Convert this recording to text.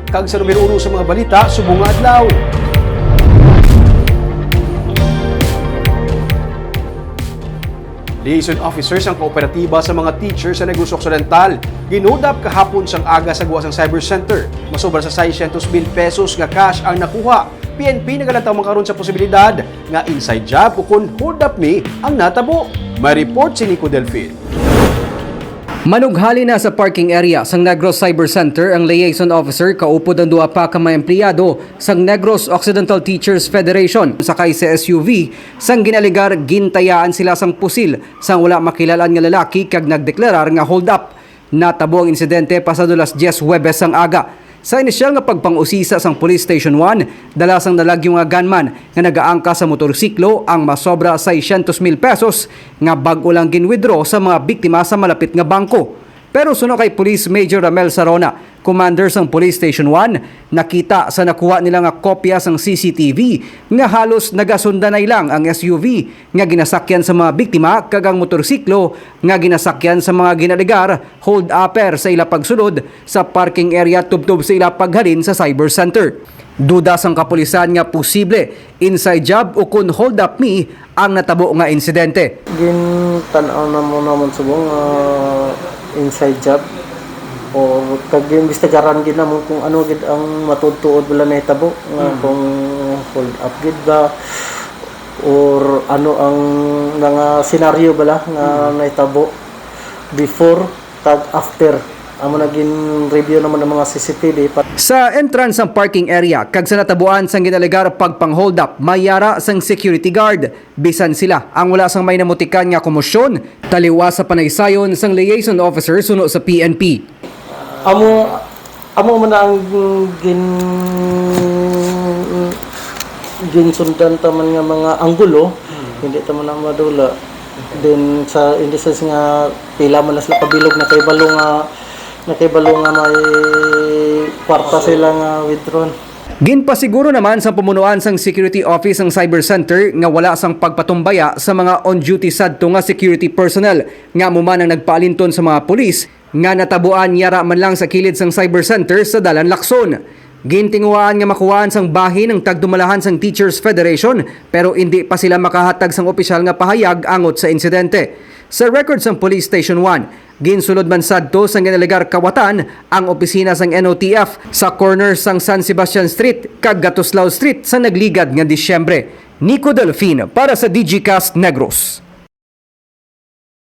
kag sa numero 1 sa mga balita subong nga adlaw. Liaison officers ang kooperatiba sa mga teachers sa Negros Occidental. Ginudap kahapon sang aga sa gawas ng Cyber Center. Masobra sa 600,000 pesos nga cash ang nakuha. PNP nagalantaw makaroon sa posibilidad nga inside job o kung hold up me ang natabo. May report si Nico Delfin. Manughali na sa parking area sang Negros Cyber Center ang liaison officer kaupod ang duwa pa ka mga empleyado sang Negros Occidental Teachers Federation. Sakay sa SUV sang ginaligar gintayaan sila sang pusil sang wala makilalan nga lalaki kag nagdeklarar nga hold up. Natabo ang insidente pasadulas 10 Huwebes sang aga. Sa inisyal nga pagpang-usisa sang Police Station 1, dala sang nalagyo nga gunman nga nagaangka sa motorsiklo ang masobra 600,000 pesos nga bag-o lang ginwithdraw sa mga biktima sa malapit nga bangko. Pero suno kay Police Major Ramel Sarona, commander sang Police Station 1, nakita sa nakuha nila nga kopya sang CCTV nga halos nagasundanay lang ang SUV nga ginasakyan sa mga biktima kag ang motorsiklo nga ginasakyan sa mga ginaligar hold-upper sa ila pagsulod sa parking area tubtob sa ila paghalin sa Cyber Center. Duda sang kapulisan nga posible inside job o kun hold up me ang natabo nga insidente. Tan-aw na mo naman subong inside job o kag imbestigaran gid namo kung ano gid ang matutuod wala na hitabo kung hold up gid ba or ano ang mga senaryo bala nga nahitabo before tag after amo naging review naman ng mga CCTV. Sa entrance ng parking area kag sa natabuan sang ginalegar pagpang-hold up mayara sang security guard bisan sila ang wala sang may namutikan nga komosyon taliwa sa panaysayon sang liaison officer suno sa PNP. Amo man ang ginsundan taman nga mga anggulo hindi ta man madula then sa in the sense nga pila man na sila kabilog na kay balo nga may kwarta sila nga withdrawn. Ginpasiguro naman sa pamunuan sang security office ng Cyber Center nga wala sang pagpatumbaya sa mga on-duty sadto nga security personnel nga muman ang nagpaalinton sa mga pulis nga natabuan yara man lang sa kilid sang Cyber Center sa Dalan Lacson. Gintinguhaan nga makuhaan sang bahin ng tagdumalahan sang Teachers Federation pero hindi pa sila makahatag sang opisyal nga pahayag angot sa insidente. Sa records ng Police Station 1, ginsulod man sadto sang ginaligar kawatan ang opisina sang NOTF sa corner sang San Sebastian Street kag Gatuslao Street sa nagligad nga Disyembre. Nico Delfin para sa DigiCast Negros.